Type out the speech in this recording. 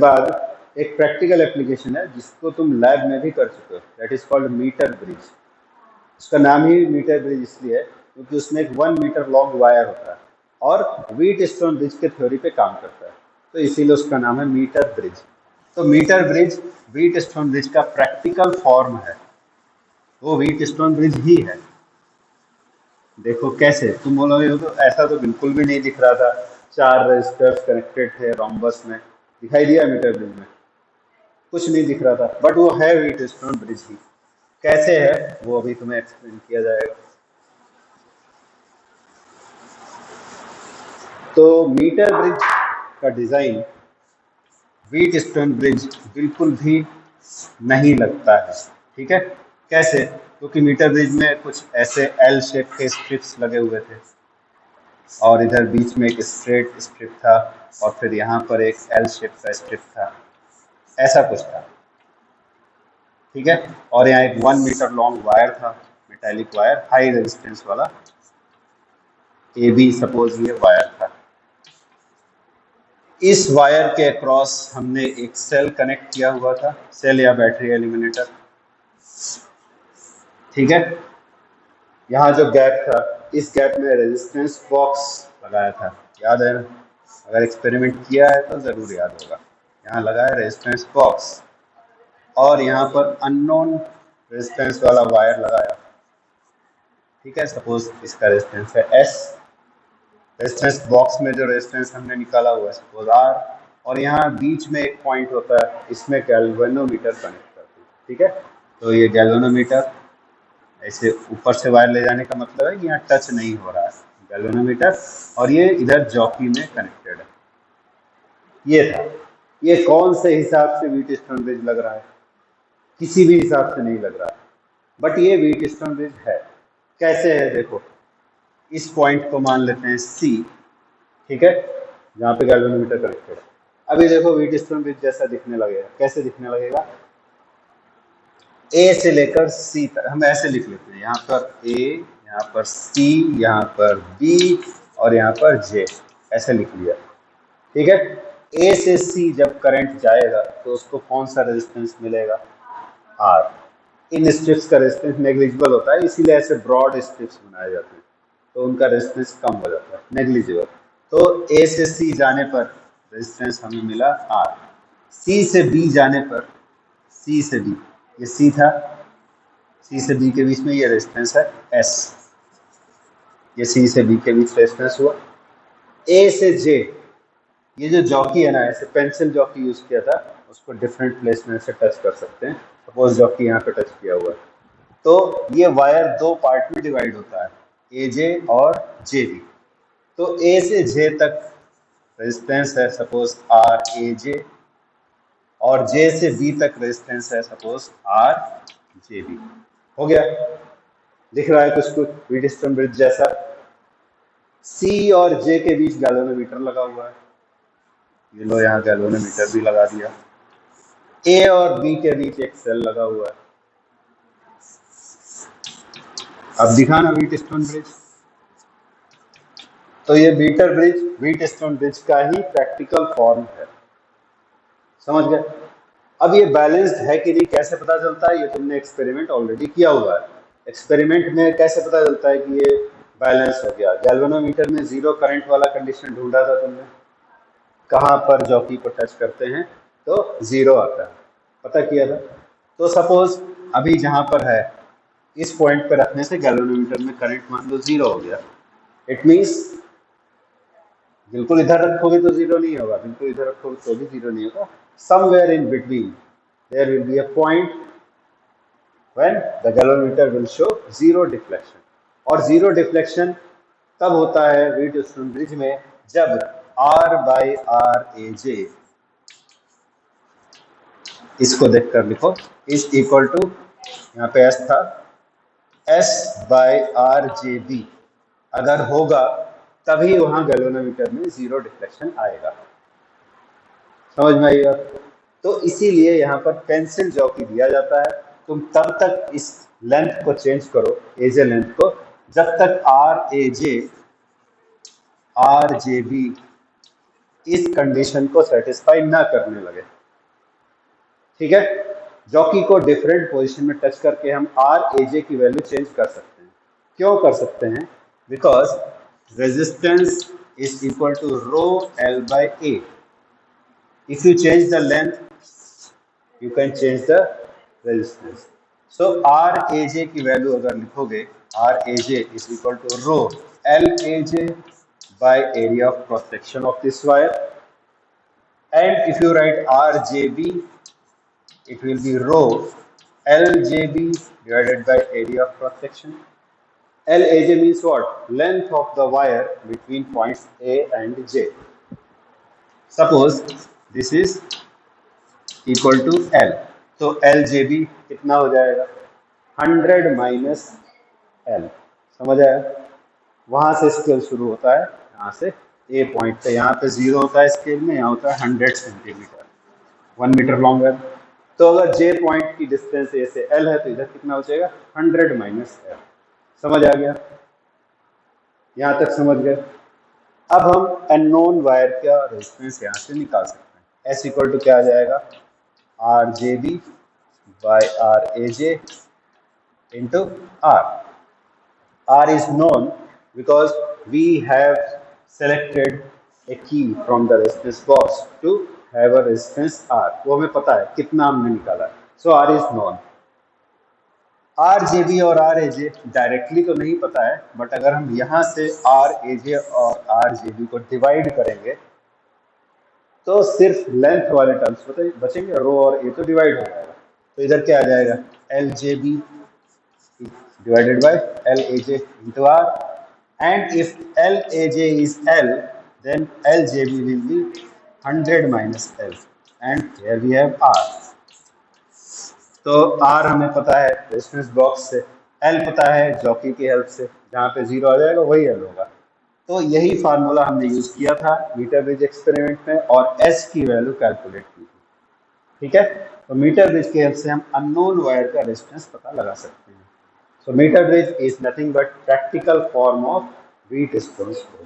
बाद एक practical application है जिसको तुम लैब में भी कर चुके हो, that is called metre bridge. उसका नाम ही मीटर ब्रिज इसलिए है क्योंकि उसमें एक 1 मीटर लॉन्ग वायर होता है और व्हीट स्टोन ब्रिज के थ्योरी पे काम करता है, तो इसीलिए उसका नाम है मीटर ब्रिज। तो metre bridge Wheatstone bridge का प्रैक्टिकल फॉर्म है, वो व्हीट स्टोन ब्रिज ही है। देखो कैसे, तुम बोलोगे हो तो ऐसा तो बिल्कुल भी नहीं दिख रहा था, 4 रजिस्टर्स कनेक्टेड थे रोम्बस में, दिखाई दिया मीटर ब्रिज में? कुछ नहीं दिख रहा था, बट वो है व्हीट स्टोन ब्रिज ही। कैसे है वो अभी तुम्हें एक्सप्लेन किया जाएगा। तो मीटर ब्रिज का डिजाइन व्हीट स्टोन ब्रिज बिल्कुल भी नहीं लगता है, ठीक है। कैसे? क्योंकि मीटर ब्रिज में कुछ ऐसे एल शेप के स्ट्रिप्स लगे हुए थे और इधर बीच में एक स्ट्रेट स्ट्रिप था और फिर यहाँ पर एक एल शेप का स्ट्रिप था, ऐसा कुछ था, ठीक है। और यहाँ एक 1 मीटर लॉन्ग वायर था, मेटालिक वायर, हाई रेजिस्टेंस वाला, ए बी सपोज ये वायर था। इस वायर के अक्रॉस हमने एक सेल कनेक्ट किया हुआ था, सेल या बैटरी एलिमिनेटर, ठीक है। यहाँ जो गैप था, इस गैप में रेजिस्टेंस बॉक्स लगाया था, याद है ना? अगर एक्सपेरिमेंट किया है तो ज़रूर याद होगा। यहाँ लगा है रेजिस्टेंस बॉक्स और यहाँ पर अननोन रेजिस्टेंस वाला वायर लगाया, ठीक है। सपोज इसका रेजिस्टेंस है एस, रेजिस्टेंस बॉक्स में जो रेजिस्टेंस हमने निकाला हुआ है सपोज आर, और यहाँ बीच में एक पॉइंट होता है, इसमें गैल्वेनोमीटर कनेक्ट करते हैं, ठीक है। तो ये गैल्वेनोमीटर ऐसे ऊपर से वायर ले जाने का मतलब है कि यहाँ टच नहीं हो रहा है गैल्वेनोमीटर, और ये इधर जॉकी में कनेक्टेड है। ये था, ये कौन से हिसाब से व्हीट स्टोन ब्रिज लग रहा है? किसी भी हिसाब से नहीं लग रहा है, बट ये व्हीट स्टोन ब्रिज है। कैसे है देखो, इस पॉइंट को मान लेते हैं सी, ठीक है, जहाँ पे गैल्वेनोमीटर कनेक्टेड है। अभी देखो व्हीट स्टोन ब्रिज जैसा दिखने लगेगा। कैसे दिखने लगेगा? ए से लेकर सी तक हम ऐसे लिख लेते हैं, यहाँ पर ए, यहाँ पर सी, यहाँ पर बी और यहाँ पर जे, ऐसे लिख लिया, ठीक है। ए से सी जब करंट जाएगा तो उसको कौन सा रेजिस्टेंस मिलेगा? आर। इन स्ट्रिप्स का रेजिस्टेंस नेग्लिजिबल होता है, इसीलिए ऐसे ब्रॉड स्ट्रिप्स बनाए जाते हैं, तो उनका रेजिस्टेंस कम हो जाता है, नेग्लिजिबल। तो ए से सी जाने पर रेजिस्टेंस हमें मिला आर, सी से बी जाने पर, सी से बी, ये सी था, सी से बी के बीच में ये रेजिस्टेंस है एस, ये सी से बी के बीच रेजिस्टेंस हुआ। ए से जे, ये जो जॉकी है ना, ऐसे पेंसिल जॉकी यूज किया था, उसको डिफरेंट प्लेस में से टच कर सकते हैं। सपोज जॉकी यहाँ पे टच किया हुआ है, तो ये वायर 2 पार्ट में डिवाइड होता है, ए जे और जे बी। तो ए से जे तक रेजिस्टेंस है सपोज आर ए जे, और जे से बी तक रेजिस्टेंस है सपोज आर जे बी। हो गया? दिख रहा है कुछ कुछ व्हीट स्टोन ब्रिज जैसा। सी और जे के बीच गैल्वेनोमीटर लगा हुआ है, ये लो यहाँ गैल्वेनोमीटर भी लगा दिया। ए और बी के बीच एक सेल लगा हुआ है। अब दिखाना व्हीट स्टोन ब्रिज। तो ये metre bridge Wheatstone bridge का ही प्रैक्टिकल फॉर्म है, समझ गए? अब ये बैलेंस्ड है कि नहीं कैसे पता चलता है? ये तुमने एक्सपेरिमेंट ऑलरेडी किया हुआ है। एक्सपेरिमेंट में कैसे पता चलता है कि ये बैलेंस हो गया? गैल्वेनोमीटर में 0 करंट वाला कंडीशन ढूंढा था तुमने, कहाँ पर जॉकी को टच करते हैं तो 0 आता है, पता किया था। तो सपोज अभी जहाँ पर है, इस पॉइंट पर रखने से गैल्वेनोमीटर में करंट मान लो 0 हो गया। इट मीन्स बिल्कुल इधर रखोगे तो 0 नहीं होगा, बिल्कुल इधर रखोगे तो भी 0 नहीं होगा। Somewhere in between their will be a point when the galvanometer will show 0 deflection. और 0 डिफ्लेक्शन तब होता है व्हीट स्टोन ब्रिज में जब R बाई आर ए जे, इसको देखकर लिखो, इज इक्वल टू, यहाँ पे S था, S by R J B अगर होगा तभी वहां गैल्वेनोमीटर में 0 डिफ्लेक्शन आएगा। समझ में आएगा? तो इसीलिए यहाँ पर पेंसिल जॉकी दिया जाता है। तुम तब तक इस लेंथ को चेंज करो, एजे लेंथ को, जब तक R A J, R J B इस कंडीशन को सेटिस्फाई ना करने लगे। ठीक है, जॉकी को डिफरेंट पोजीशन में टच करके हम आर ए जे की वैल्यू चेंज कर सकते हैं। क्यों कर सकते हैं? Because resistance is equal to rho L by A. If you change the length you can change the resistance. So RAJ की वैल्यू अगर लिखोगे, RAJ is equal to rho LAJ by area of cross section of this wire, and if you write RJB, it will be rho LJB divided by area of cross section. LAJ means what? Length of the wire between points A and J. Suppose this is equal to L, तो L J B कितना हो जाएगा? 100 minus L. समझ आया? वहां से scale शुरू होता है, यहाँ से ए पॉइंट पे, यहाँ पे 0 होता है स्केल में, यहाँ होता है 100 सेंटीमीटर, 1 मीटर लॉन्ग है। तो अगर जे पॉइंट की डिस्टेंस ए से एल है तो इधर कितना हो जाएगा? 100 माइनस एल। समझ आ गया? यहाँ तक समझ गए? अब हम अननोन वायर का रेजिस्टेंस यहाँ से निकाल सकते हैं। एस इक्वल टू क्या आ जाएगा? RJB by RAJ into R. R is known because we have selected a key from the resistance box to have a resistance R. वो हमें पता है कितना हमने निकाला है। So R is known. RJB और RAJ डायरेक्टली तो नहीं पता है, बट अगर हम यहाँ से RAJ और RJB को डिवाइड करेंगे तो सिर्फ लेंथ वाले टर्म्स बचेंगे, रो और ए तो डिवाइड हो जाएगा। तो इधर क्या आ जाएगा? L J B divided by L A J into R, and if L A J is L then L J B will be 100 minus L, and here we have R. तो R हमें पता है resistance box से, L पता है jockey की help से, जहाँ पे 0 आ जाएगा वही एल होगा। तो यही फार्मूला हमने यूज किया था मीटर ब्रिज एक्सपेरिमेंट में और एस की वैल्यू कैलकुलेट की थी। ठीक है, तो मीटर ब्रिज की हेल्प से हम अननोन वायर का रेजिस्टेंस पता लगा सकते हैं। So metre bridge is nothing but practical form of Wheatstone's law.